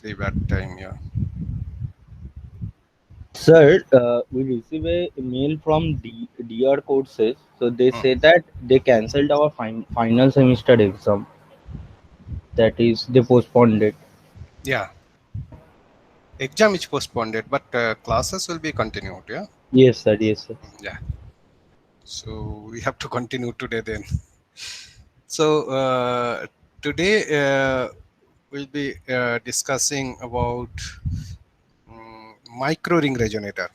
Very bad time here. Sir, we receive a mail from DR courses. So they Hmm. say that they cancelled our final semester exam. That is, they postponed it. Yeah, exam is postponed, but classes will be continued. Yeah. Yes, sir. Yes, sir. Yeah. So we have to continue today then. So today we'll be discussing about micro ring resonator.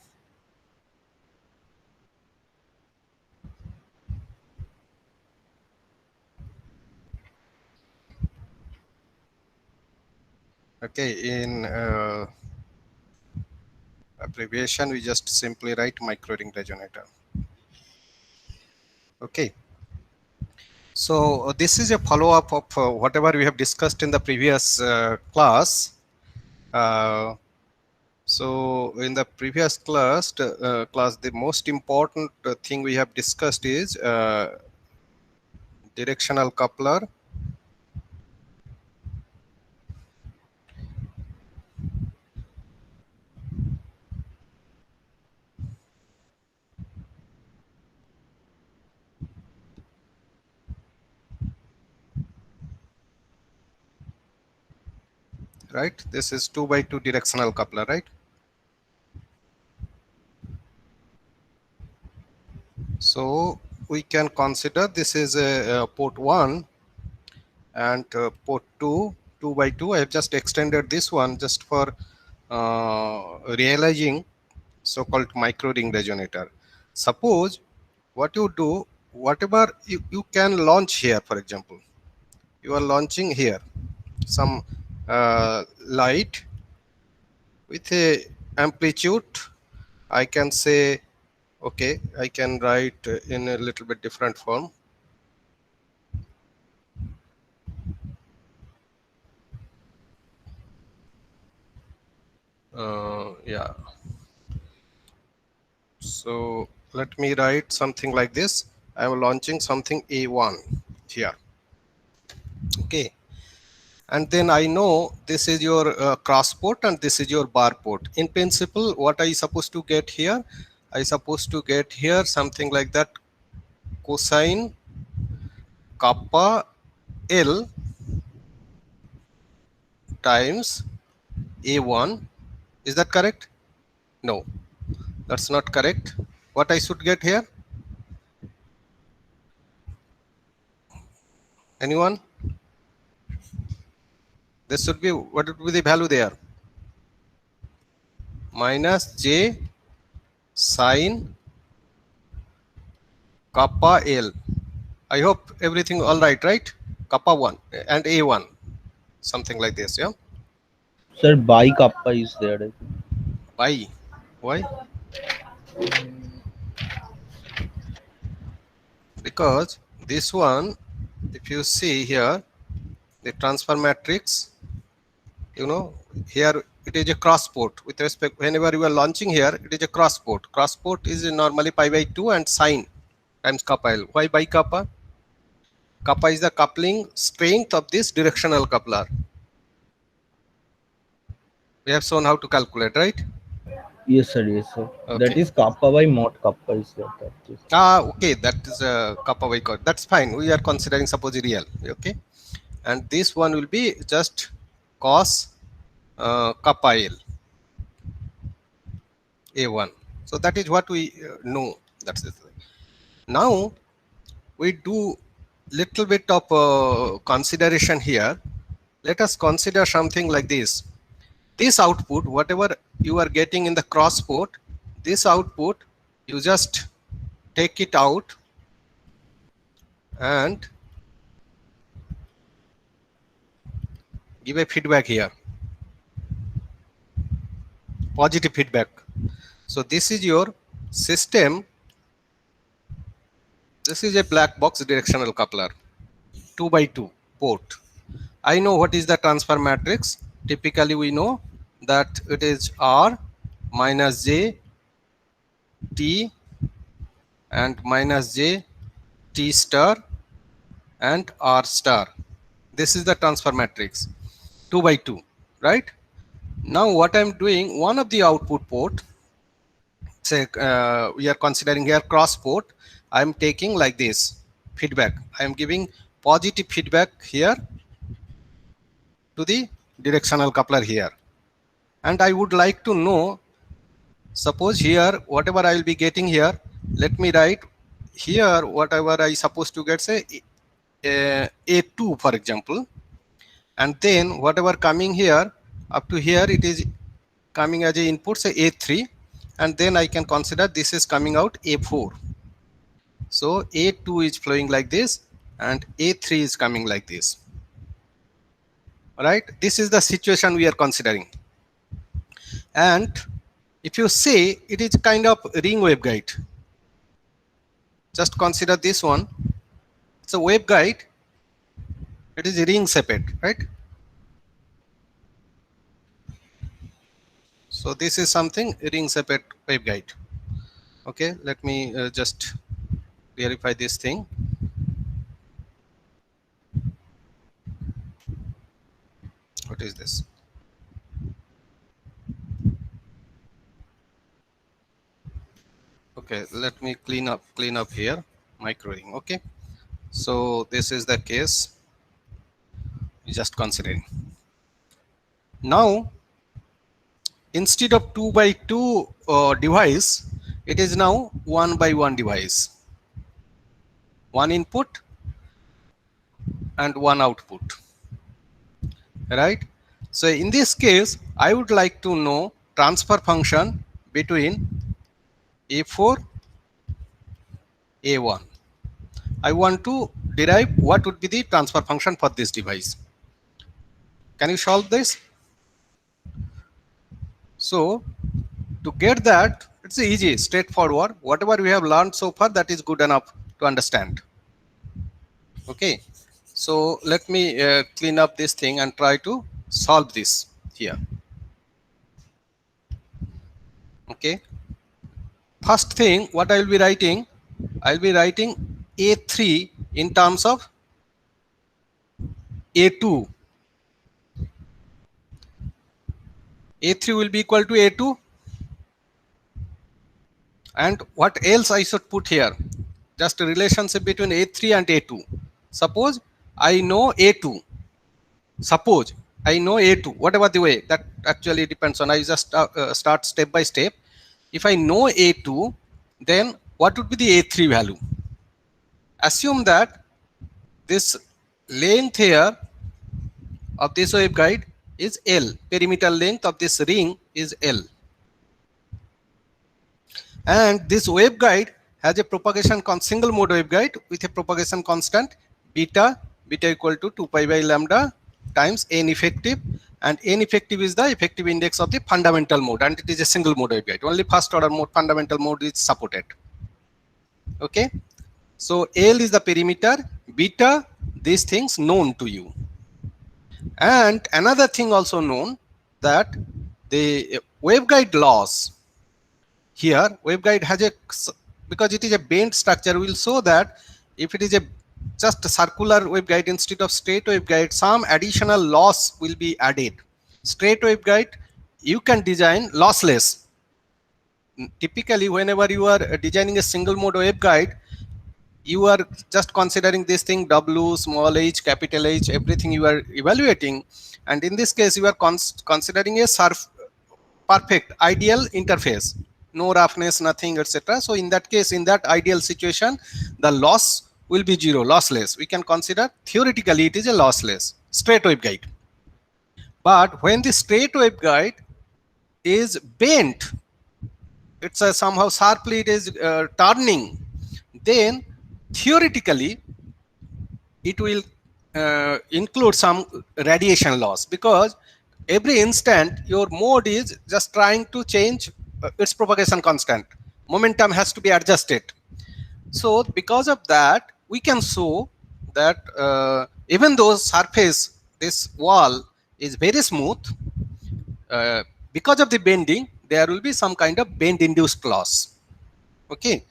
Okay, in abbreviation we just simply write micro ring resonator. Okay, so this is a follow up of whatever we have discussed in the previous class. Uh, so in the previous class, the most important thing we have discussed is directional coupler, right? This is 2 by 2 directional coupler, right? So we can consider this is a port 1 and port 2, 2 by 2. I have just extended this one just for realizing so-called micro ring resonator. Suppose what you do, whatever you can launch here, for example, you are launching here some light with a amplitude. I can say, okay, I can write in a little bit different form. Yeah, so let me write something like this. I am launching something A1 here. Okay, and then I know this is your cross port and this is your bar port. In principle, what I supposed to get here? I supposed to get here something like that, cosine kappa L times A1. Is that correct? No, that's not correct. What I should get here? Anyone? This should be, what would be the value there? Minus J sine kappa L. I hope everything all right? Kappa 1 and A1, something like this, yeah? Sir, by kappa is there. I think. Why? Why? Because this one, if you see here, the transfer matrix, you know, here it is a cross port. With respect, whenever you are launching here, it is a cross port. Cross port is normally pi by 2 and sine times kappa L. Why by kappa? Kappa is the coupling strength of this directional coupler. We have shown how to calculate, right? Yes, sir. Yes, sir. That Okay. is kappa by mod kappa is there. That is. Ah, okay, that is a kappa by code. That's fine. We are considering suppose real. Okay, and this one will be just cos kappa L A1. So that is what we know. That's it. Now we do little bit of consideration here. Let us consider something like this. This output, whatever you are getting in the cross port, this output, you just take it out and give a feedback here, positive feedback. So this is your system. This is a black box directional coupler, 2 by 2 port. I know what is the transfer matrix. Typically we know that it is R minus J T and minus J T star and R star. This is the transfer matrix, 2 by 2, right? Now what I'm doing, one of the output port, say we are considering here cross port, I'm taking like this feedback. I'm giving positive feedback here to the directional coupler here. And I would like to know, suppose here whatever I will be getting here, let me write here whatever I supposed to get, say A2 for example, and then whatever coming here up to here, it is coming as a input, say A3, and then I can consider this is coming out A4. So A2 is flowing like this and A3 is coming like this. All right, this is the situation we are considering. And if you say it is kind of ring waveguide, just consider this one. It's a waveguide. It is ring shaped, right? So this is something ring shaped waveguide. Okay, let me just clarify this thing. What is this? Okay, let me clean up here. Micro ring. Okay, so this is the case. Just considering. Now, instead of 2 by 2 device, it is now 1 by 1 device. One input and one output. Right? So in this case, I would like to know transfer function between A4, A1. I want to derive what would be the transfer function for this device. Can you solve this? So to get that, it's easy, straightforward. Whatever we have learned so far, that is good enough to understand. Okay, so let me clean up this thing and try to solve this here. Okay, first thing what I will be writing, I will be writing A3 in terms of A2. A3 will be equal to A2. And what else I should put here? Just a relationship between A3 and A2. Suppose I know A2. Suppose I know A2, whatever the way, that actually depends on, I just start step by step. If I know A2, then what would be the A3 value? Assume that this length here of this waveguide is L. Perimeter length of this ring is L. And this waveguide has a propagation single mode waveguide with a propagation constant beta equal to 2 pi by lambda times n effective, and n effective is the effective index of the fundamental mode, and it is a single mode waveguide. Only first order mode, fundamental mode, is supported. Okay, so L is the perimeter, beta, these things known to you. And another thing also known, that the waveguide loss here, waveguide has a, because it is a bent structure, will show that if it is a just a circular waveguide instead of straight waveguide, some additional loss will be added. Straight waveguide you can design lossless. Typically whenever you are designing a single mode waveguide, you are just considering this thing W, small h, capital H, everything you are evaluating, and in this case you are considering a perfect ideal interface, no roughness, nothing, etc. So in that case, in that ideal situation, the loss will be zero, lossless. We can consider theoretically it is a lossless straight waveguide. But when the straight waveguide is bent, it's somehow sharply it is turning, then theoretically it will include some radiation loss, because every instant your mode is just trying to change its propagation constant. Momentum has to be adjusted. So because of that, we can show that even though surface, this wall is very smooth, because of the bending, there will be some kind of bend induced loss. Okay,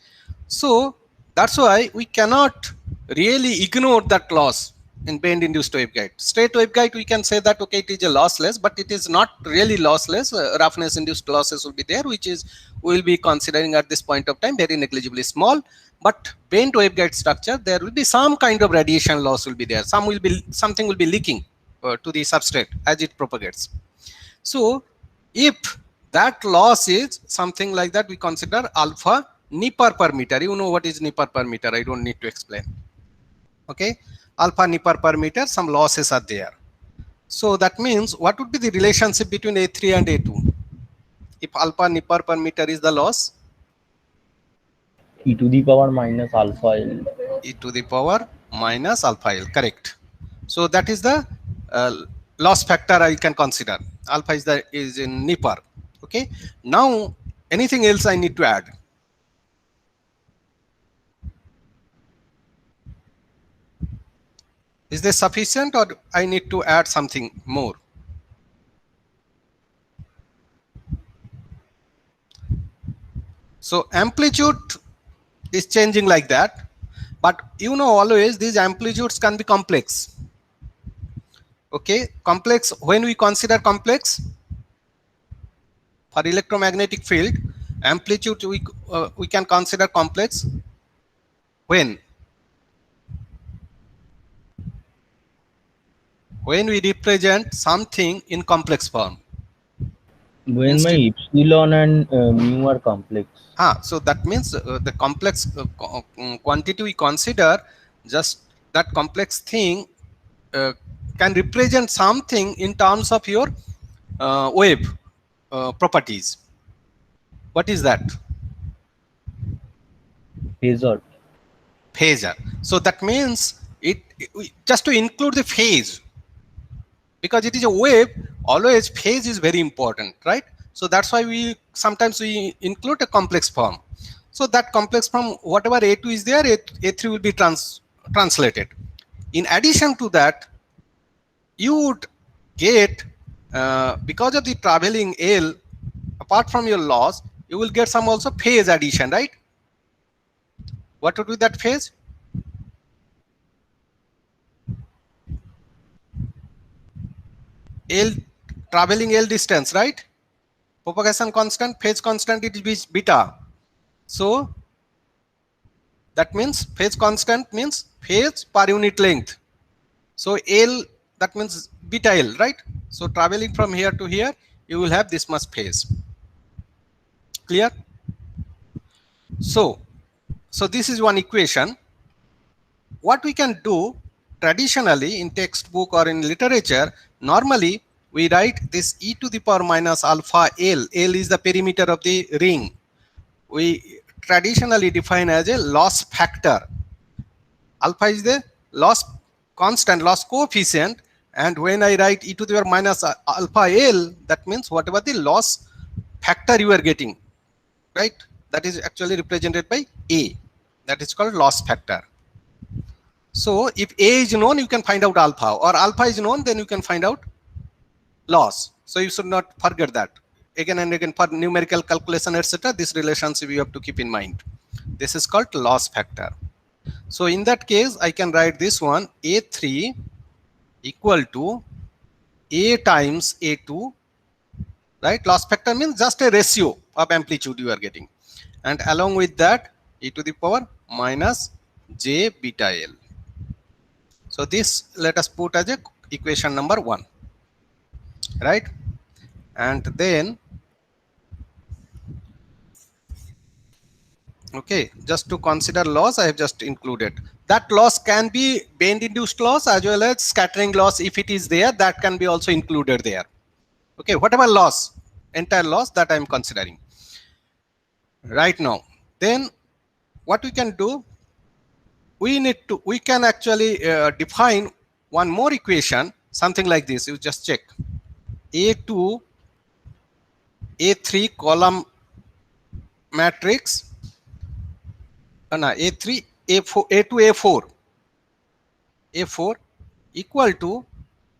so that's why we cannot really ignore that loss. in band induced waveguide. Straight waveguide, we can say that okay, it is a lossless, but it is not really lossless. Roughness induced losses will be there, which is we will be considering at this point of time very negligibly small. But band waveguide structure, there will be some kind of radiation loss will be there. Something will be leaking to the substrate as it propagates. So if that loss is something like that, we consider alpha Nipper per meter. You know what is Nipper per meter? I don't need to explain. Okay, alpha Nipper per meter, some losses are there. So that means what would be the relationship between A3 and A2? If alpha Nipper per meter is the loss, e to the power minus alpha L. e to the power minus alpha L, correct. So that is the loss factor I can consider. Alpha is in Nipper. Okay, now anything else I need to add? Is this sufficient or I need to add something more? So amplitude is changing like that, but you know always these amplitudes can be complex. Okay, complex, when we consider complex for electromagnetic field, amplitude we can consider complex when we represent something in complex form. When my epsilon and mu are complex. So that means the complex quantity we consider, just that complex thing can represent something in terms of your wave properties. What is that? Phasor. Phasor. So that means just to include the phase, because it is a wave, always phase is very important, right? So that's why we sometimes we include a complex form. So that complex form, whatever A2 is there, A3 will be translated. In addition to that, you would get because of the traveling L, apart from your loss, you will get some also phase addition, right? What would be that phase? L, traveling L distance, right? Propagation constant, phase constant, it is beta. So that means phase constant means phase per unit length. So L, that means beta L, right? So traveling from here to here, you will have this much phase. Clear? So this is one equation. What we can do traditionally in textbook or in literature, normally we write this e to the power minus alpha L. L is the perimeter of the ring. We traditionally define as a loss factor. Alpha is the loss constant, loss coefficient, and when I write e to the power minus alpha L, that means whatever the loss factor you are getting, right? That is actually represented by A. That is called loss factor. So if A is known, you can find out alpha, or alpha is known, then you can find out loss. So you should not forget that. Again and again for numerical calculation, etc., this relationship you have to keep in mind. This is called loss factor. So in that case, I can write this one, A3 equal to A times A2, right? Loss factor means just a ratio of amplitude you are getting. And along with that, e to the power minus j beta L. So this let us put as a equation number 1, right? And then, okay, just to consider loss, I have just included. That loss can be band induced loss as well as scattering loss. If it is there, that can be also included there. Okay, whatever loss, entire loss that I am considering right now. Then what we can do, we can actually define one more equation, something like this. You just check A2 A3 column matrix, A3 A4 A2 A4 equal to,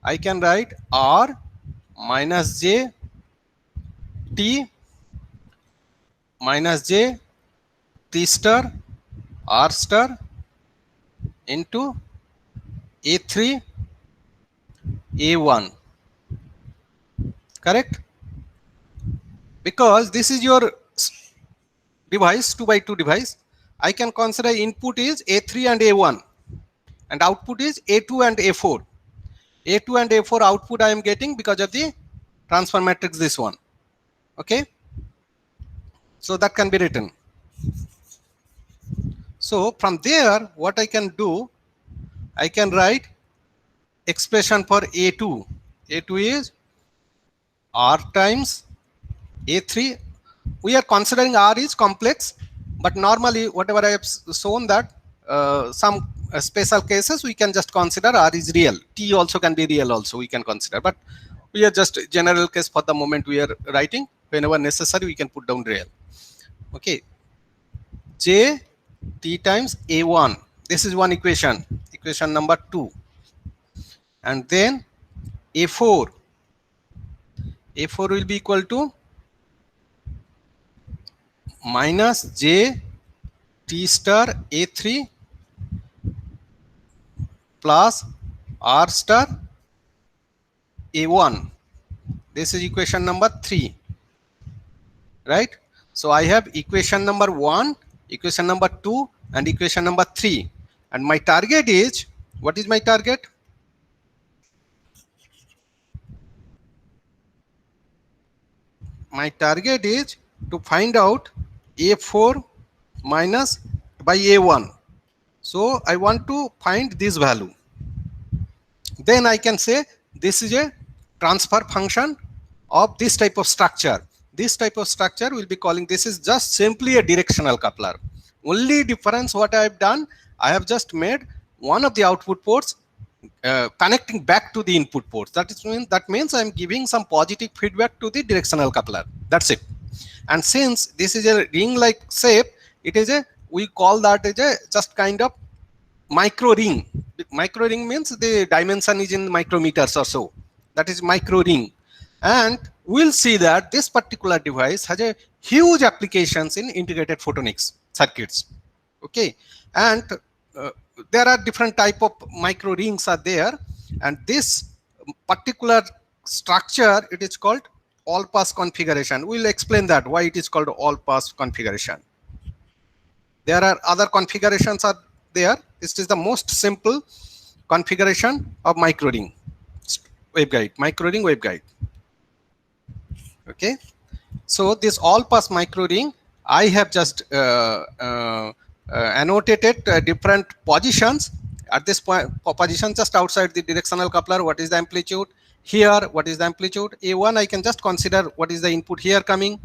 I can write R minus J T minus J T star R star into A3, A1. Correct? Because this is your device, 2 by 2 device. I can consider input is A3 and A1 and output is A2 and A4. A2 and A4 output I am getting because of the transfer matrix, this one. Okay, so that can be written. So from there, what I can do, I can write expression for A2. A2 is R times A3. We are considering R is complex, but normally whatever I have shown that some special cases we can just consider R is real. T also can be real also, we can consider, but we are just general case for the moment we are writing. Whenever necessary we can put down real. Okay, J T times A1. This is one equation, equation number 2. And then A4. A4 will be equal to minus J T star A3 plus R star A1. This is equation number 3. Right? So I have equation number 1, equation number 2, and equation number 3. And my target is, what is my target? My target is to find out A4 minus by A1. So I want to find this value. Then I can say this is a transfer function of this type of structure. This type of structure will be calling, this is just simply a directional coupler. Only difference what I have done, I have just made one of the output ports connecting back to the input ports. That means I'm giving some positive feedback to the directional coupler. That's it. And since this is a ring-like shape, it is a, we call that as a just kind of micro ring. Micro ring means the dimension is in micrometers or so. That is micro ring. And we'll see that this particular device has a huge applications in integrated photonics circuits. Okay, and there are different type of micro rings are there, and this particular structure, it is called all pass configuration. We'll explain that why it is called all pass configuration. There are other configurations are there. This is the most simple configuration of micro ring waveguide, micro ring waveguide. Okay, so this all pass micro ring, I have just annotated different positions. At this point, position just outside the directional coupler, what is the amplitude? Here, what is the amplitude? A1, I can just consider what is the input here coming,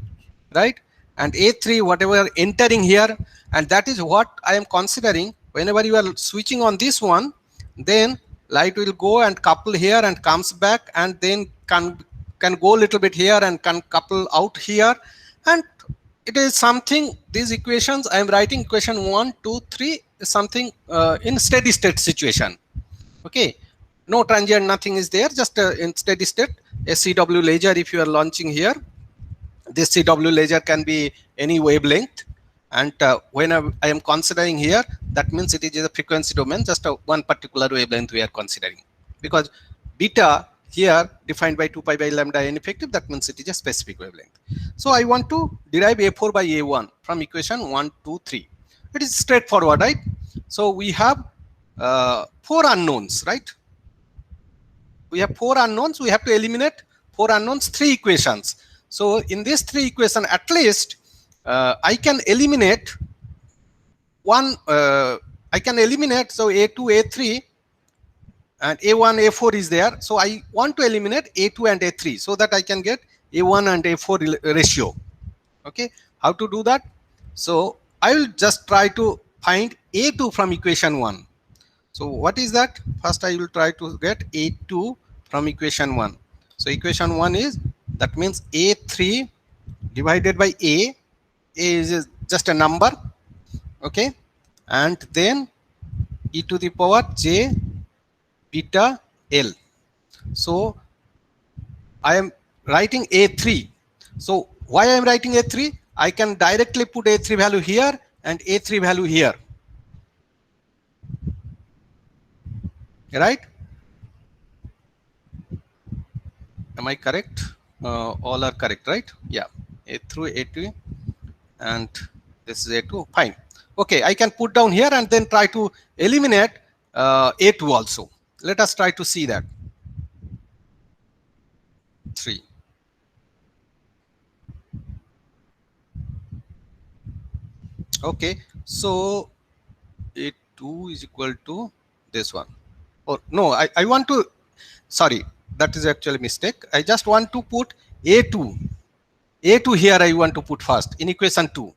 right? And A3, whatever entering here, and that is what I am considering. Whenever you are switching on this one, then light will go and couple here and comes back, and then can go a little bit here and can couple out here. And it is something, these equations I am writing equation 1, 2, 3 is something in steady state situation. Okay, no transient, nothing is there, just in steady state. A CW laser, if you are launching here, this CW laser can be any wavelength. And when I am considering here, that means it is a frequency domain, just one particular wavelength we are considering. Because beta here defined by 2 pi by lambda n effective, that means it is a specific wavelength. So I want to derive A4 by A1 from equation 1, 2, 3. It is straightforward, right? So we have 4 unknowns, right? We have 4 unknowns. We have to eliminate 4 unknowns, 3 equations. So in this 3 equation, at least I can eliminate one. I can eliminate, so A2, A3, and A1, A4 is there. So I want to eliminate A2 and A3 so that I can get A1 and A4 ratio. Okay, how to do that? So I will just try to find A2 from equation 1. So what is that? First I will try to get A2 from equation 1. So equation 1 is, that means A3 divided by A is just a number. Okay, and then e to the power j beta L. So I am writing A3. So why I am writing A3? I can directly put A3 value here and A3 value here. right? Am I correct? All are correct, right? Yeah, A through A2, and this is A2. Fine. Okay, I can put down here and then try to eliminate A2 also. Let us try to see that. 3. Okay, so A2 is equal to this one. Oh no, I want to, sorry, that is actually mistake. I just want to put A2. A2 here I want to put first in equation 2.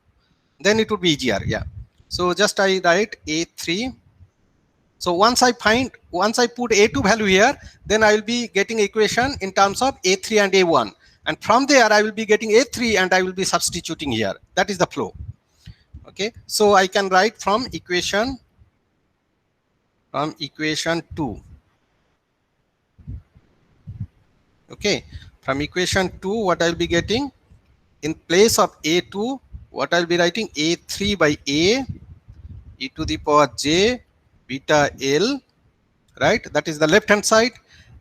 Then it would be easier. Yeah. So just I write A3. So once I put A2 value here, then I will be getting equation in terms of A3 and A1. And from there I will be getting A3 and I will be substituting here. That is the flow. Okay. So I can write from equation 2. Okay. From equation 2, what I'll be getting in place of A2, what I'll be writing A3 by A e to the power j beta L, right? That is the left hand side,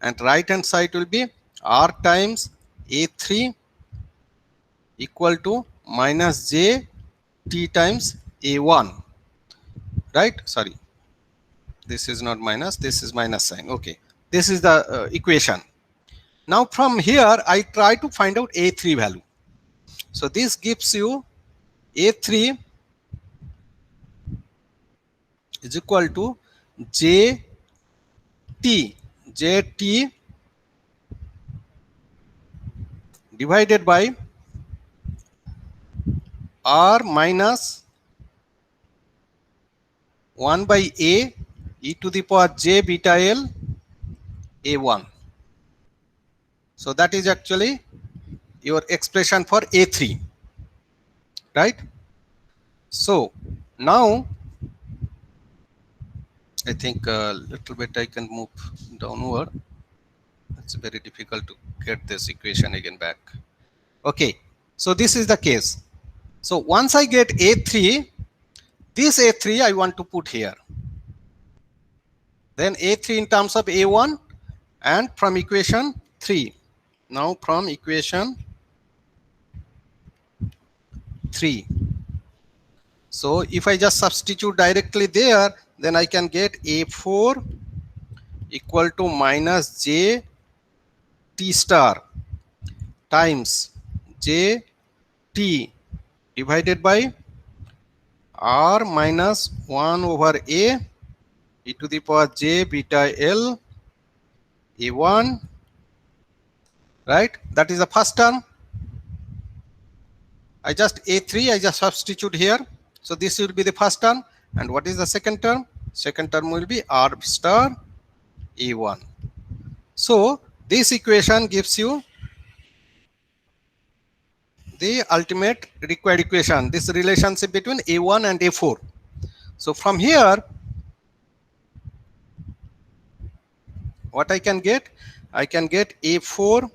and right hand side will be R times A3 equal to minus j t times A1, right? Sorry, this is not minus, this is minus sign. Okay, this is the equation. Now from here I try to find out A3 value. So this gives you A3 is equal to j t divided by R minus 1 by A e to the power j beta L A1. So that is actually your expression for A3, right? So now I think a little bit I can move downward. It's very difficult to get this equation again back. Okay, so this is the case. So once I get A3, this A3 I want to put here. Then A3 in terms of A1 and from equation 3. Now from equation 3. So if I just substitute directly there, then I can get A4 equal to minus j t star times j t divided by R minus 1 over A e to the power j beta L A1, right? That is the first term. I just A3, I just substitute here. So this will be the first term. And what is the second term? Second term will be R star A1. So this equation gives you the ultimate required equation, this relationship between A1 and A4. So from here, what I can get A4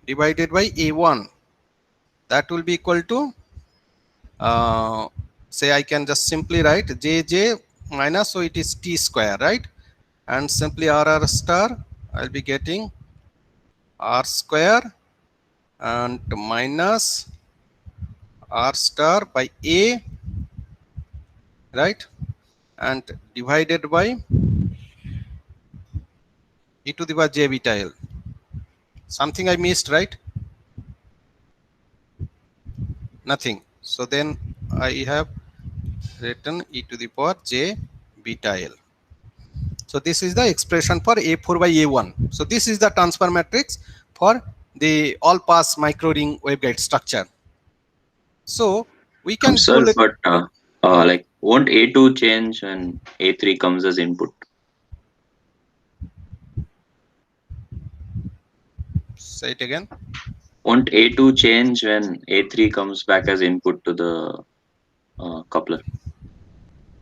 divided by A1. That will be equal to, say I can just simply write JJ minus, so it is T square, right? And simply RR star, I'll be getting R square and minus R star by A, right? And divided by e to the power j beta L. Something I missed, right? Nothing. So then I have written e to the power j beta L. So this is the expression for A4 by A1. So this is the transfer matrix for the all pass micro ring waveguide structure. So we can Sir, do but like won't A2 change when A3 comes as input? Say it again. Won't A2 change when A3 comes back as input to the coupler?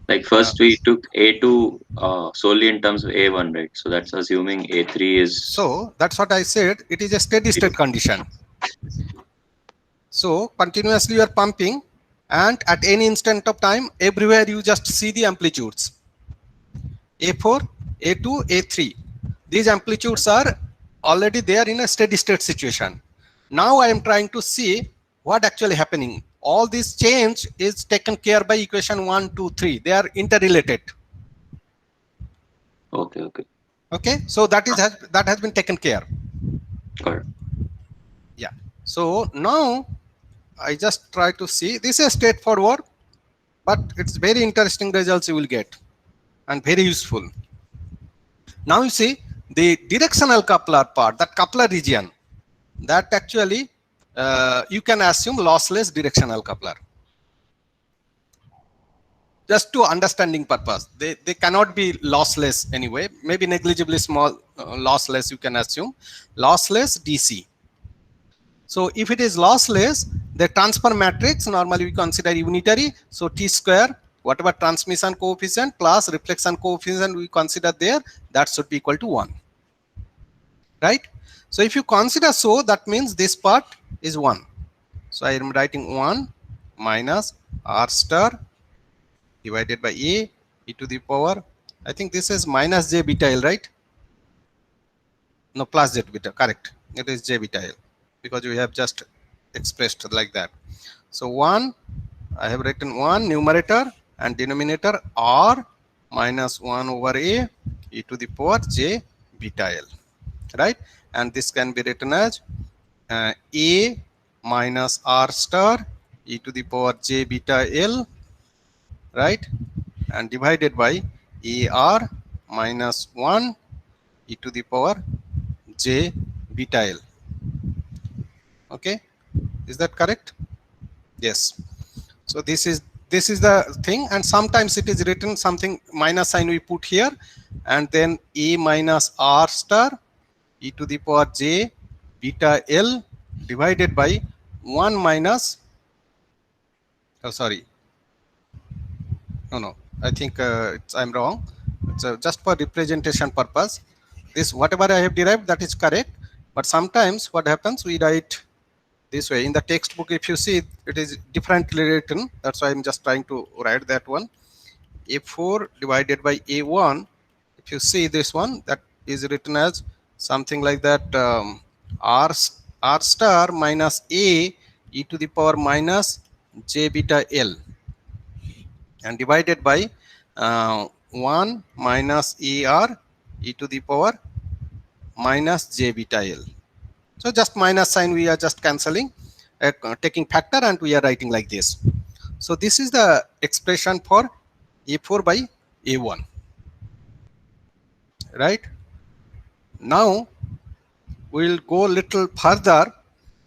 Like first we took A2 solely in terms of A1, right? So that's assuming A3 is. So that's what I said. It is a steady state condition. So continuously you are pumping, and at any instant of time, everywhere you just see the amplitudes. A4 A2, A3. These amplitudes are already there in a steady state situation. Now I am trying to see what actually happening. All this change is taken care by equation 1, 2, 3. They are interrelated. Okay, okay. Okay, so that has been taken care. Got it. Yeah. So now I just try to see. This is straightforward, but it's very interesting results you will get and very useful. Now you see the directional coupler part, that coupler region, that actually you can assume lossless directional coupler. Just to understanding purpose, they cannot be lossless anyway. Maybe negligibly small lossless you can assume. Lossless DC. So if it is lossless, the transfer matrix normally we consider unitary. So T square, whatever transmission coefficient plus reflection coefficient we consider there, that should be equal to 1. Right? So if you consider so, that means this part is 1. So I am writing 1 minus R star divided by A e to the power, I think this is minus J beta L, right? No, plus Z beta, correct. It is J beta L because we have just expressed like that. So 1, I have written 1 numerator and denominator R minus 1 over A e to the power J beta L, right? And this can be written as A minus R star e to the power J beta L, right? And divided by AR minus 1 e to the power J beta L. Okay, is that correct? Yes. So this is the thing, and sometimes it is written something minus sign we put here, and then A minus R star e to the power J beta L divided by 1 minus, oh sorry, no, I think I'm wrong. It's just for representation purpose. This whatever I have derived, that is correct, but sometimes what happens, we write this way in the textbook. If you see, it is differently written. That's why I'm just trying to write that one. A4 divided by A1. If you see this one, that is written as something like that, R star minus A e to the power minus J beta L, and divided by 1 minus AR e to the power minus J beta L. So just minus sign we are just cancelling, taking factor, and we are writing like this. So this is the expression for A4 by A1. Right? Now we'll go a little further.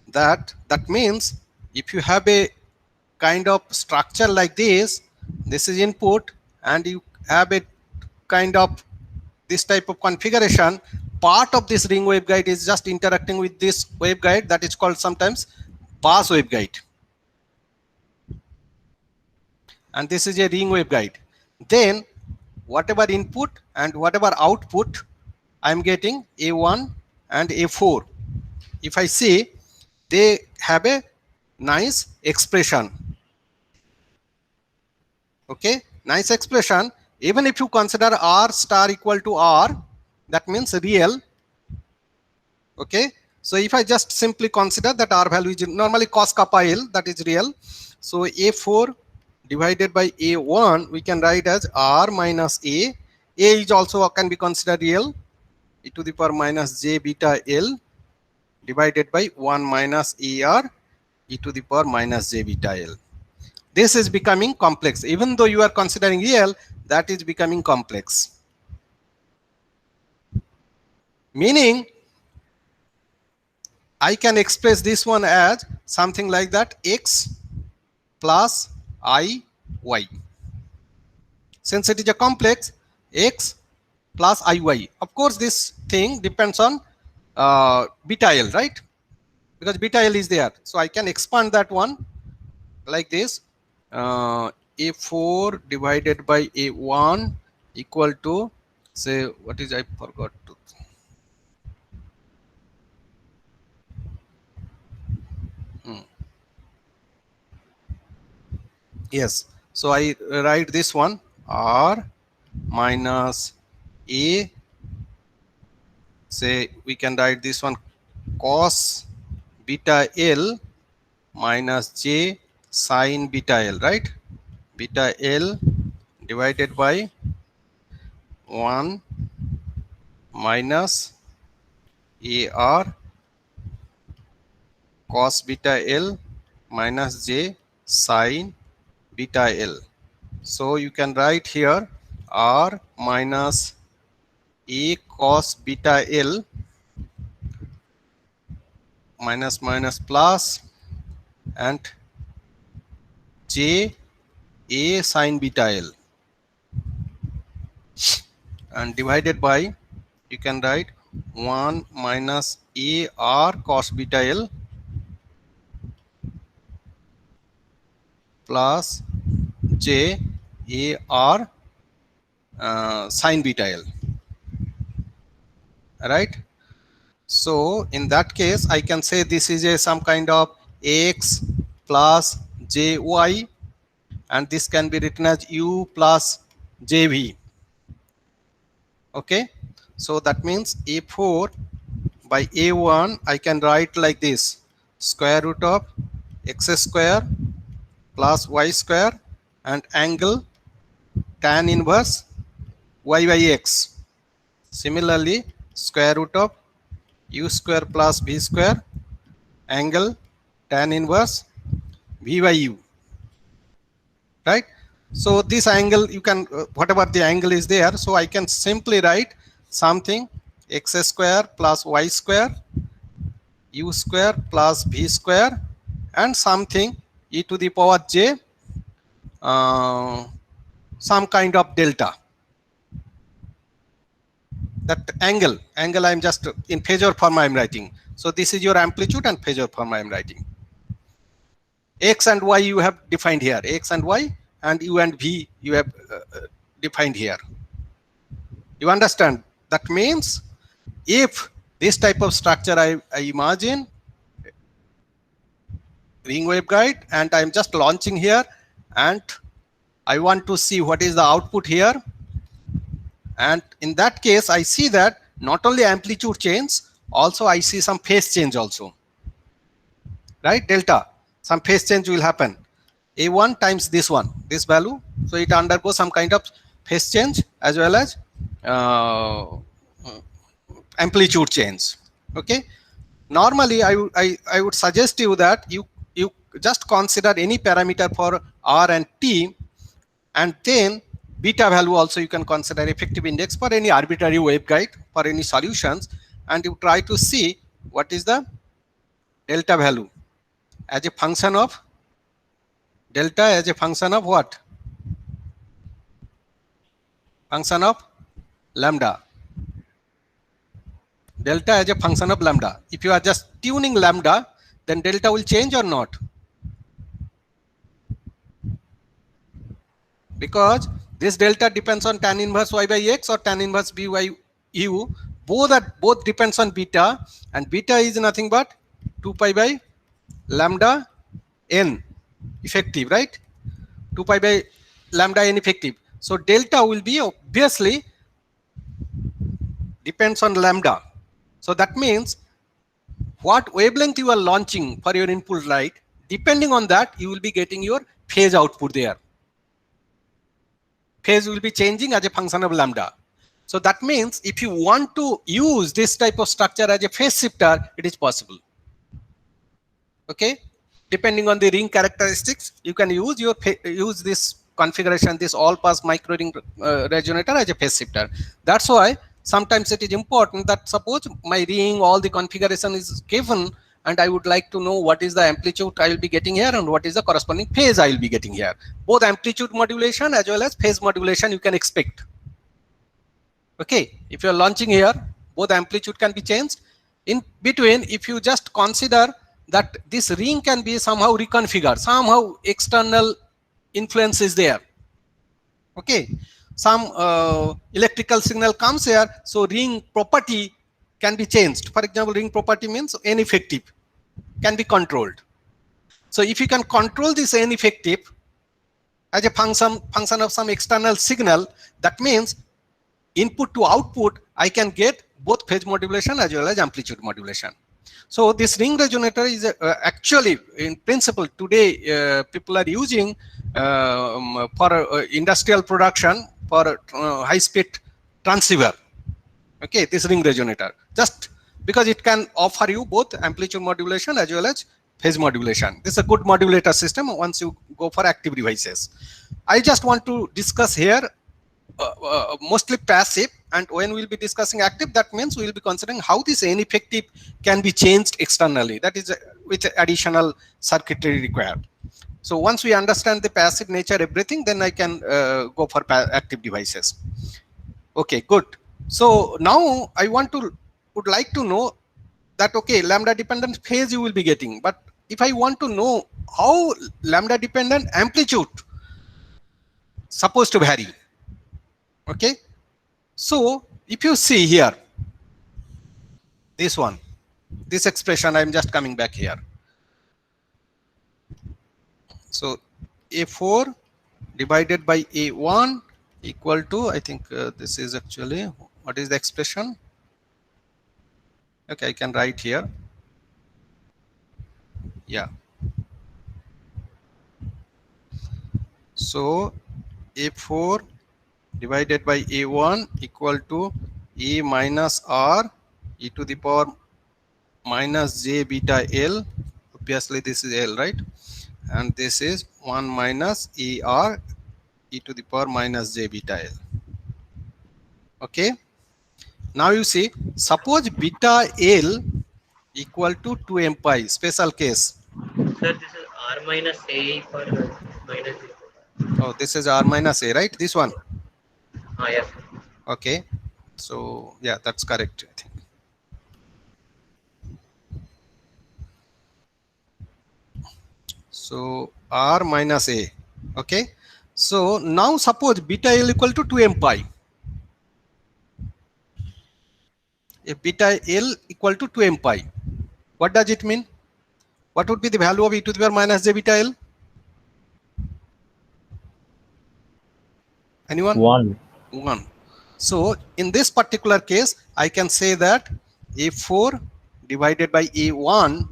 That means if you have a kind of structure like this is input, and you have a kind of this type of configuration, part of this ring waveguide is just interacting with this waveguide, that is called sometimes bus waveguide, and this is a ring waveguide. Then whatever input and whatever output I am getting, A1 and A4, if I see, they have a nice expression. Okay, nice expression. Even if you consider R star equal to R, that means real. Okay, so if I just simply consider that R value is normally cos kappa L, that is real. So A4 divided by A1 we can write as R minus A. A is also can be considered real, e to the power minus J beta L divided by 1 minus AR e to the power minus J beta L. This is becoming complex. Even though you are considering real, that is becoming complex. Meaning, I can express this one as something like that, x plus I y. Since it is a complex, x plus I y. Of course, this thing depends on beta L, right? Because beta L is there. So I can expand that one like this. A4 divided by A1 equal to, say, what is, I forgot to. Yes, so I write this one, R minus A, say we can write this one cos beta L minus J sin beta L, right? Beta L divided by 1 minus AR cos beta L minus J sin beta L. So you can write here R minus A cos beta L minus minus plus and J A sin beta L, and divided by, you can write 1 minus A R cos beta L plus J A R sin beta L, right? So in that case, I can say this is a some kind of X plus JY, and this can be written as U plus JV. Okay, so that means A4 by A1 I can write like this: square root of x square plus y square and angle tan inverse y by x. Similarly, square root of u square plus v square angle tan inverse v by u, right? So this angle, you can whatever the angle is there, so I can simply write something x square plus y square u square plus v square and something e to the power j some kind of delta. That angle I'm just in phasor form I'm writing. So this is your amplitude and phasor form I'm writing. X and y you have defined here, x and y, and u and v you have defined here. You understand? That means if this type of structure I imagine ring waveguide and I'm just launching here and I want to see what is the output here, and in that case I see that not only amplitude change, also I see some phase change also, right? Delta, some phase change will happen. A1 times this one, this value, so it undergoes some kind of phase change as well as amplitude change. Okay, normally I would suggest you that you just consider any parameter for R and T, and then beta value also you can consider effective index for any arbitrary waveguide for any solutions, and you try to see what is the delta value as a function of delta, as a function of what? Function of lambda. Delta as a function of lambda. If you are just tuning lambda, then delta will change or not? Because this delta depends on tan inverse y by x or tan inverse b by u. Both depends on beta, and beta is nothing but 2 pi by lambda n effective, right? 2 pi by lambda n effective. So delta will be obviously depends on lambda. So that means what wavelength you are launching for your input light, depending on that you will be getting your phase output there. Phase will be changing as a function of lambda. So that means if you want to use this type of structure as a phase shifter, it is possible. Okay, depending on the ring characteristics, you can use this configuration, this all pass micro ring resonator as a phase shifter. That's why sometimes it is important that suppose my ring, all the configuration is given, and I would like to know what is the amplitude I will be getting here and what is the corresponding phase I will be getting here. Both amplitude modulation as well as phase modulation you can expect. Okay, if you are launching here, both amplitude can be changed. In between, if you just consider that this ring can be somehow reconfigured, somehow external influence is there. Okay, some electrical signal comes here, so ring property can be changed. For example, ring property means N effective can be controlled. So if you can control this N effective as a function of some external signal, that means input to output, I can get both phase modulation as well as amplitude modulation. So this ring resonator is actually, in principle, today people are using for industrial production for high-speed transceiver. Okay, this ring resonator, just because it can offer you both amplitude modulation as well as phase modulation. This is a good modulator system once you go for active devices. I just want to discuss here mostly passive, and when we'll be discussing active, that means we'll be considering how this N effective can be changed externally, that is with additional circuitry required. So once we understand the passive nature, everything, then I can go for active devices. Okay, good. So now I would like to know that, okay, lambda dependent phase you will be getting, but if I want to know how lambda dependent amplitude supposed to vary. Okay, so if you see here, this one, this expression, I'm just coming back here. So A4 divided by A1 equal to, I think this is actually, what is the expression? Okay, I can write here. Yeah. So A4 divided by A1 equal to A minus R e to the power minus j beta L. Obviously this is L, right? And this is 1 minus ER e to the power minus j beta L. Okay. Now you see, suppose beta L equal to 2m pi, special case. Sir, this is R minus A for minus A. Oh, this is R minus A, right? This one. Yes. Okay. So yeah, that's correct, I think. So R minus A. Okay. So now suppose beta L equal to 2m pi. If beta L equal to 2m pi, what does it mean? What would be the value of e to the power minus j beta L? Anyone? 1. 1. So in this particular case, I can say that A4 divided by A1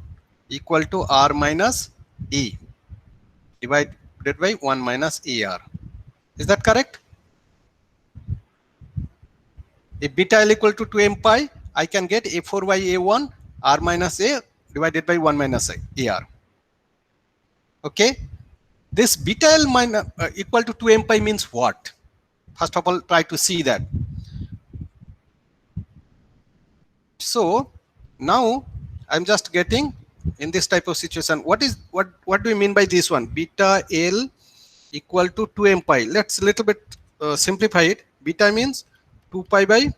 equal to R minus E divided by 1 minus AR. Is that correct? If beta L equal to 2m pi, I can get A4 by A1 R minus A divided by 1 minus AR. Okay. This beta L minus equal to 2m pi means what? First of all, try to see that. So now I'm just getting in this type of situation. What do you mean by this one? Beta L equal to 2m pi. Let's little bit simplify it. Beta means 2 pi by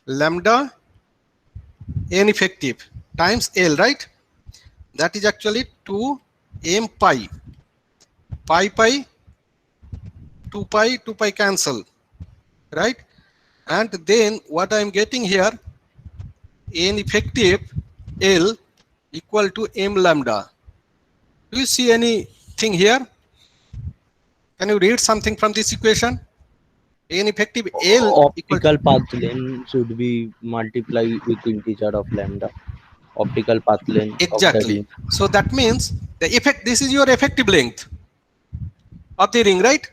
lambda n effective times L, right? That is actually 2m pi. Pi 2 pi cancel, right? And then what I'm getting here, n effective L equal to m lambda. Do you see anything here? Can you read something from this equation? N effective L equal to, Optical path length should be multiplied with integer of lambda. Optical path length of the exactly. ring. So that means the effect, this is your effective length of the ring, right?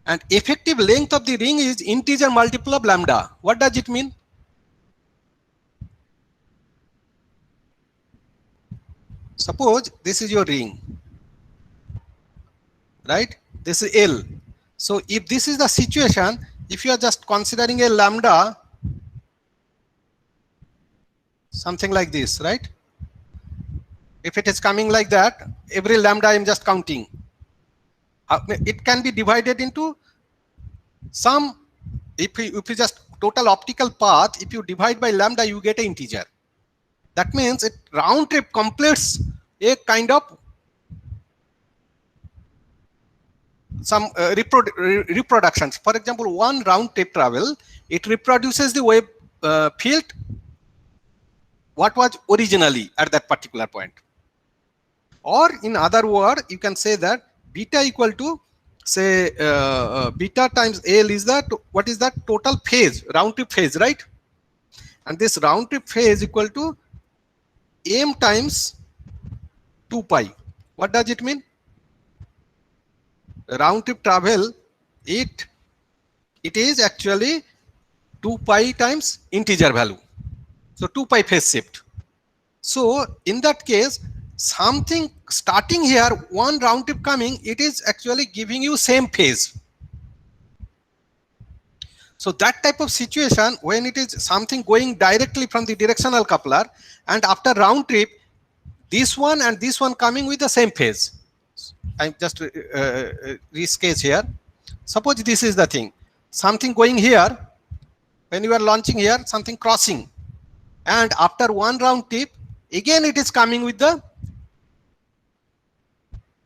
And effective length of the ring is integer multiple of lambda. What does it mean? Suppose this is your ring, right? This is L. So if this is the situation, if you are just considering a lambda, something like this, right? If it is coming like that, every lambda I am just counting. It can be divided into some, if you just total optical path, if you divide by lambda, you get an integer. That means it round trip completes a kind of some reproductions. For example, one round trip travel, it reproduces the wave field what was originally at that particular point. Or in other word, you can say that beta equal to say beta times L is that, what is that? Total phase, round trip phase, right? And this round trip phase equal to m times 2 pi. What does it mean? Round trip travel, it is actually 2 pi times integer value. So 2 pi phase shift. So in that case, something starting here, one round trip coming, it is actually giving you same phase. So that type of situation, when it is something going directly from the directional coupler, and after round trip, this one and this one coming with the same phase. I'm just resketch here. Suppose this is the thing, something going here, when you are launching here, something crossing, and after one round trip, again it is coming with the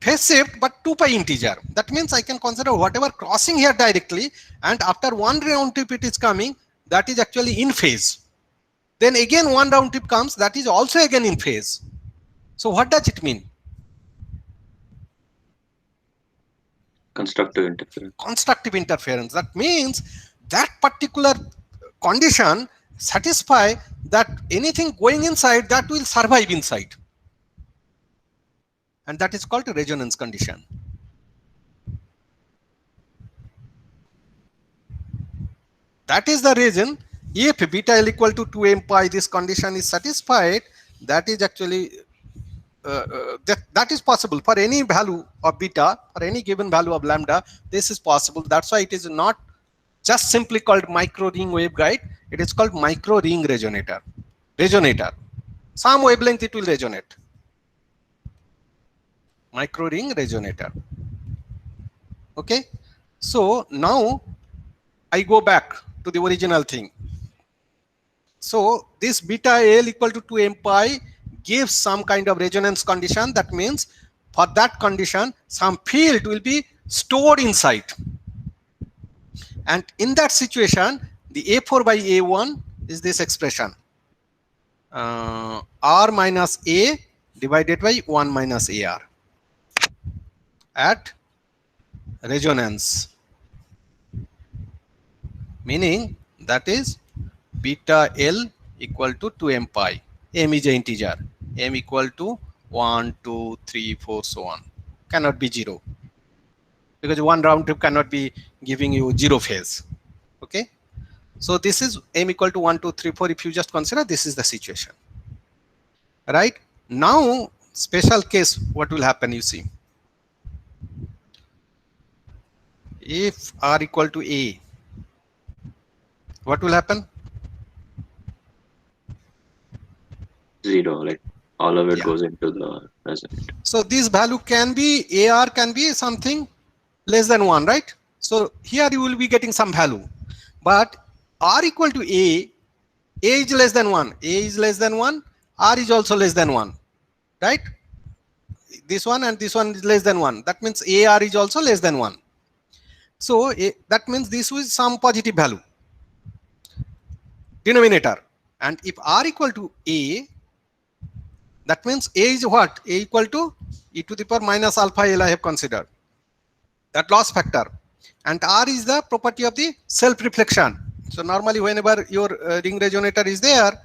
phase shift, but 2 pi integer. That means I can consider whatever crossing here directly, and after one round trip it is coming, that is actually in phase. Then again one round trip comes, that is also again in phase. So what does it mean? Constructive interference. Constructive interference. That means that particular condition satisfy that anything going inside, that will survive inside. And that is called a resonance condition. That is the reason if beta L equal to 2m pi, this condition is satisfied, that is actually that is possible for any value of beta, for any given value of lambda. This is possible. That's why it is not just simply called micro ring waveguide. It is called micro ring resonator. Some wavelength it will resonate. Micro ring resonator. Okay. So now I go back to the original thing. So this beta L equal to 2m pi gives some kind of resonance condition. That means for that condition, some field will be stored inside. And in that situation, the A4 by A1 is this expression. R minus A divided by 1 minus AR at resonance. Meaning that is beta L equal to 2m pi. M is an integer. M equal to 1, 2, 3, 4, so on. Cannot be 0. Because one round trip cannot be giving you 0 phase. Okay. So this is M equal to 1, 2, 3, 4. If you just consider, this is the situation. Right. Now, special case, what will happen, you see. If R equal to A, what will happen? 0, like all of it Yeah. goes into the resonator. So this value can be, AR can be something less than 1, right? So here you will be getting some value. But R equal to A is less than 1. A is less than 1. R is also less than 1. Right? This one and this one is less than 1. That means AR is also less than 1. So that means this is some positive value. Denominator. And if R equal to A, that means A is what? A equal to e to the power minus alpha L I have considered. That loss factor. And R is the property of the self-reflection. So normally whenever your ring resonator is there,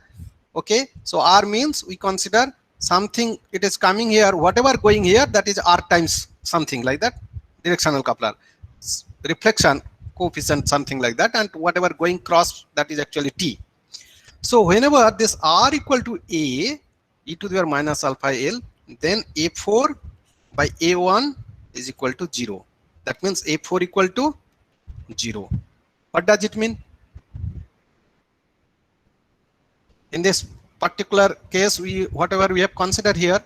okay, so R means we consider something, it is coming here, whatever going here, that is R times something like that, directional coupler. Reflection coefficient, something like that, and whatever going cross, that is actually T. So whenever this R equal to A, e to the power minus alpha L, then A4 by A1 is equal to 0. That means A4 equal to 0. What does it mean? In this particular case, whatever we have considered here,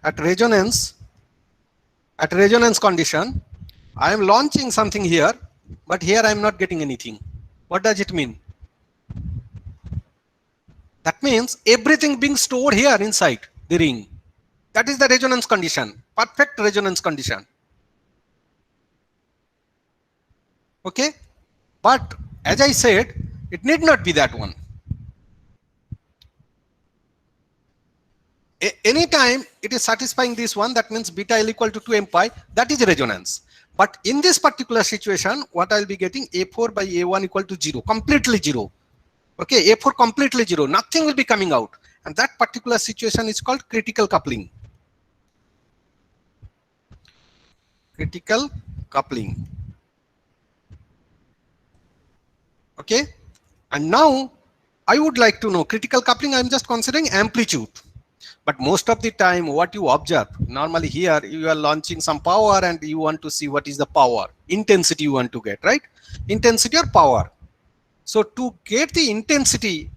at resonance condition, I am launching something here, but here I am not getting anything. What does it mean? That means everything being stored here inside the ring. That is the resonance condition, perfect resonance condition. Okay, but as I said, it need not be that one. Anytime it is satisfying this one, that means beta L equal to 2m pi, that is resonance. But in this particular situation, what I'll be getting, A4 by A1 equal to 0, completely 0. Okay, A4 completely 0, nothing will be coming out. And that particular situation is called critical coupling. Critical coupling. Okay, and now I would like to know critical coupling. I'm just considering amplitude. But most of the time, what you observe, normally here you are launching some power and you want to see what is the power, intensity you want to get, right? Intensity or power. So to get the intensity,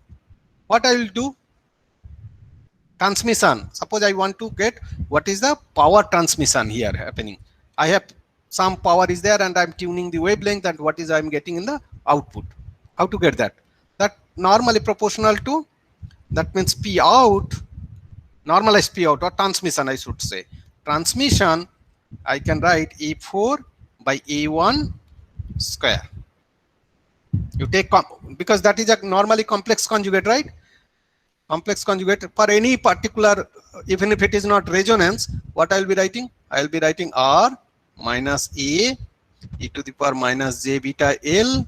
what I will do? Transmission. Suppose I want to get what is the power transmission here happening. I have some power is there and I'm tuning the wavelength, and what is I'm getting in the output. How to get that? That normally proportional to, that means P out, normalized P out, or transmission I should say. Transmission, I can write A4 by A1 square. You take, because that is a normally complex conjugate, right? Complex conjugate for any particular, even if it is not resonance, what I will be writing? I will be writing R minus A e to the power minus j beta L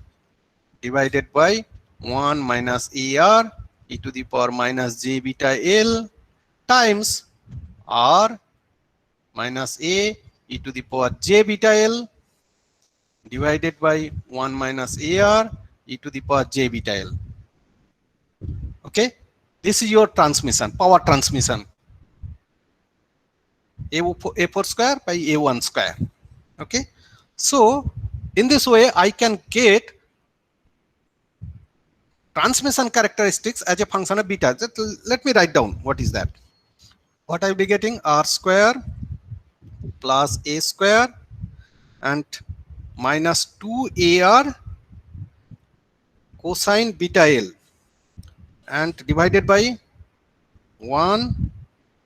divided by 1 minus AR e to the power minus j beta L times R minus A e to the power j beta L divided by 1 minus AR e to the power j beta L. Okay, this is your transmission, power transmission. A4 square by A1 square. Okay, so in this way I can get transmission characteristics as a function of beta. Let me write down what is that. What I will be getting, R square plus A square and minus 2AR cosine beta L and divided by 1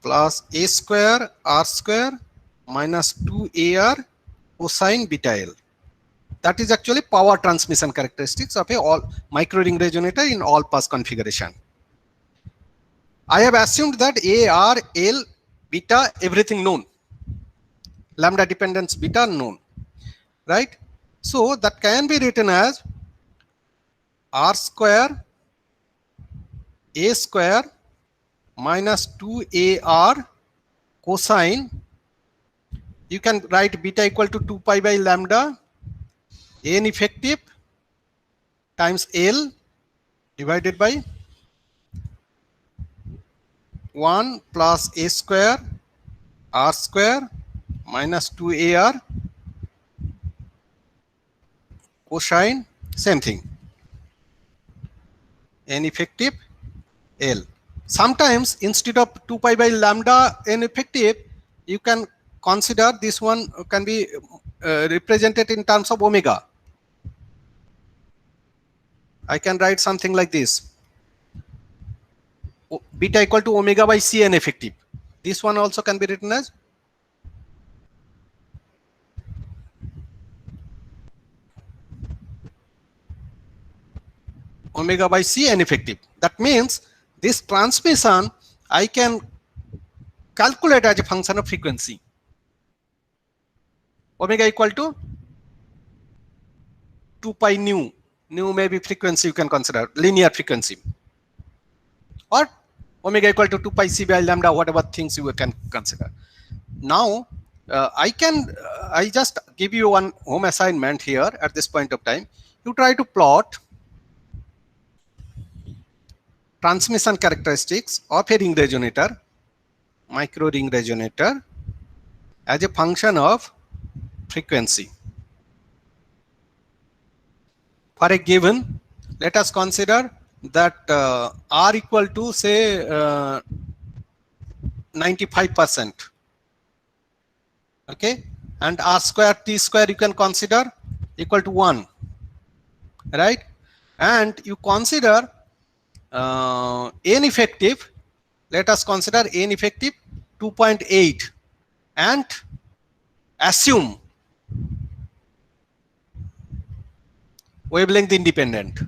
plus A square R square minus 2AR cosine beta L. That is actually power transmission characteristics of a all micro ring resonator in all pass configuration. I have assumed that A, R, L, beta, everything known. Lambda dependence beta known, right? So that can be written as R square A square minus 2AR cosine. You can write beta equal to 2 pi by lambda N effective times L divided by 1 plus A square R square minus 2AR cosine, same thing, N effective L. Sometimes instead of 2 pi by lambda N effective, you can consider this one can be represented in terms of omega. I can write something like this, beta equal to omega by Cn effective. This one also can be written as omega by Cn effective. That means this transmission I can calculate as a function of frequency. Omega equal to 2 pi nu. Nu may be frequency, you can consider linear frequency, or omega equal to 2 pi c by lambda, whatever things you can consider. Now I just give you one home assignment here at this point of time. You try to plot transmission characteristics of a ring resonator, micro ring resonator, as a function of frequency. For a given, let us consider that R equal to say 95%. Okay, and R square T square you can consider equal to 1, right? And you consider N effective, let us consider N effective 2.8 and assume wavelength independent.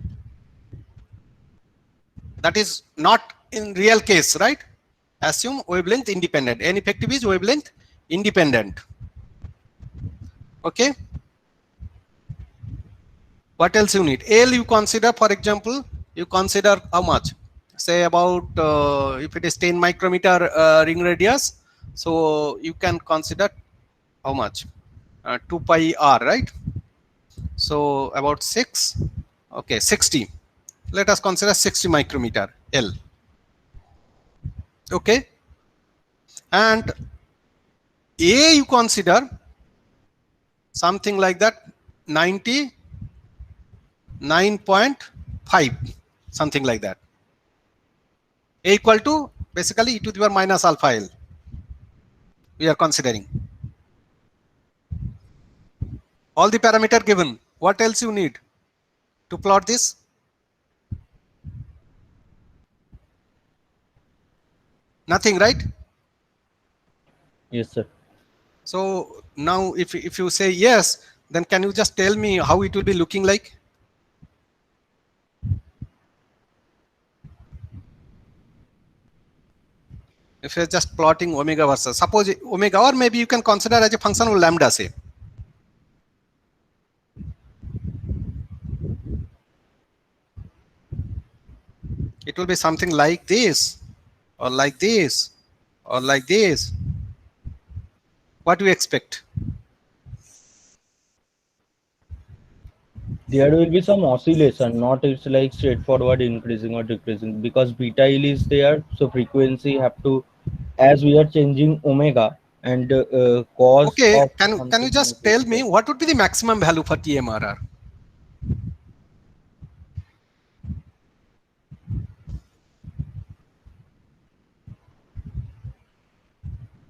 That is not in real case, right? Assume wavelength independent. N effective is wavelength independent. Okay, What else you need? L you consider, for example, you consider how much? Say about if it is 10 micrometer ring radius, so you can consider how much? 2 pi r, right? So about 6, okay, 60. Let us consider 60 micrometer L. Okay, and A you consider something like that 99.5, something like that. A equal to basically e to the power minus alpha L we are considering. All the parameter given. What else you need to plot this? Nothing, right? Yes, sir. So now if you say yes, then can you just tell me how it will be looking like? If you're just plotting omega versus, suppose omega, or maybe you can consider as a function of lambda, say. It will be something like this, or like this, or like this. What do you expect? There will be some oscillation, not it's like straightforward increasing or decreasing, because beta L is there, so frequency have to, as we are changing omega and cos Okay, of can you something just tell me what would be the maximum value for TMRR?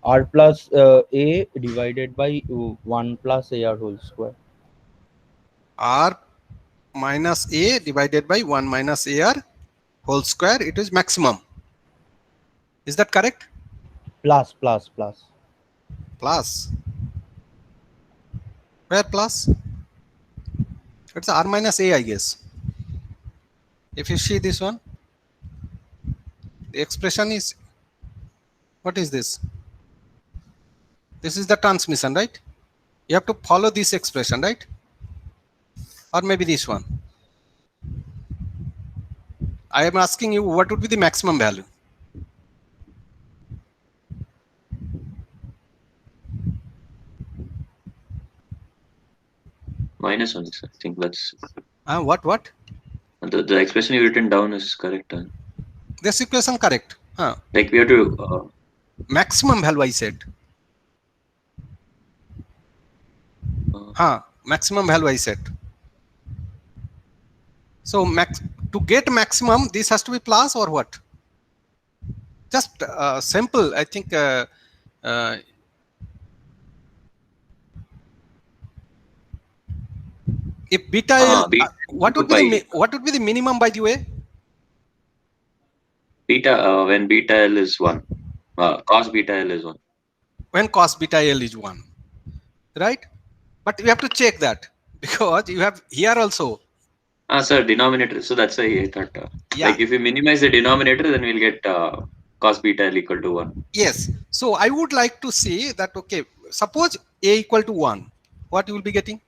r plus a divided by 1 plus ar whole square. R minus A divided by 1 minus AR whole square, it is maximum. Is that correct? Plus. Plus. Where plus? It's R minus A, I guess. If you see this one, the expression is, what is this? This is the transmission, right? You have to follow this expression, right? Or maybe this one. I am asking you what would be the maximum value? Minus only, sir. I think that's What? the expression you written down is correct. This equation correct. Like we have to Maximum value I said. Maximum value I said. So to get maximum, this has to be plus or what? Just simple. I think if beta L, what would be the minimum, by the way? Beta when beta L is 1, cos beta L is 1. When cos beta L is 1, right? But you have to check that because you have here also. Sir, denominator. So that's why I thought. Yeah. Like if we minimize the denominator, then we'll get cos beta L equal to 1. Yes. So I would like to see that. Okay. Suppose A equal to 1, what you will be getting?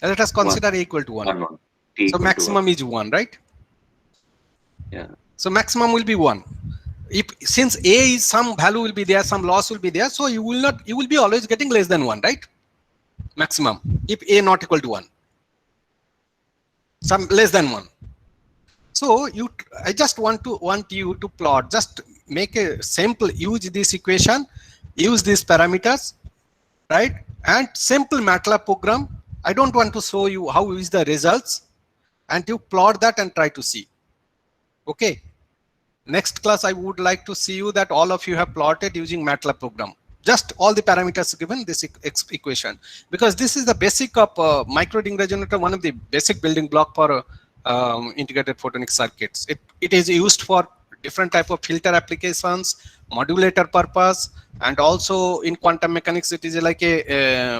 Let us consider A equal to 1. 1. So maximum is 1, right? Yeah. So maximum will be 1. If since A is some value will be there, some loss will be there, so you will be always getting less than 1, right? Maximum. If A not equal to 1, some less than 1. So I just want you to plot. Just make a simple. Use this equation. Use these parameters, right? And simple MATLAB program. I don't want to show you how is the results, and you plot that and try to see. Okay. Next class, I would like to see you that all of you have plotted using MATLAB program. Just all the parameters given this equation, because this is the basic of micro ring resonator, one of the basic building block for integrated photonic circuits. It is used for different type of filter applications, modulator purpose, and also in quantum mechanics, it is like a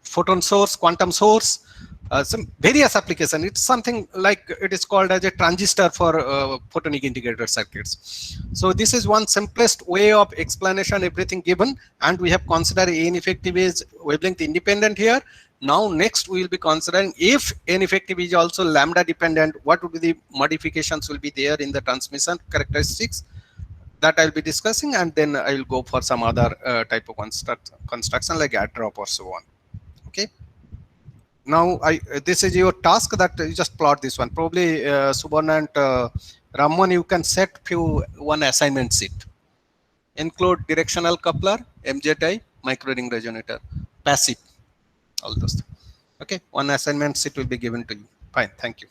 photon source, quantum source, some various application. It's something like it is called as a transistor for photonic integrated circuits. So this is one simplest way of explanation, everything given, and we have considered N effective is wavelength independent here. Now next we will be considering if N effective is also lambda dependent, what would be the modifications will be there in the transmission characteristics. That I'll be discussing, and then I will go for some other type of construction like add drop or so on. Okay. Now this is your task that you just plot this one. Probably Subarna and Ramon, you can set one assignment sheet. Include directional coupler, MJTI, micro ring resonator, passive, all those things. Okay, one assignment sheet will be given to you. Fine, thank you.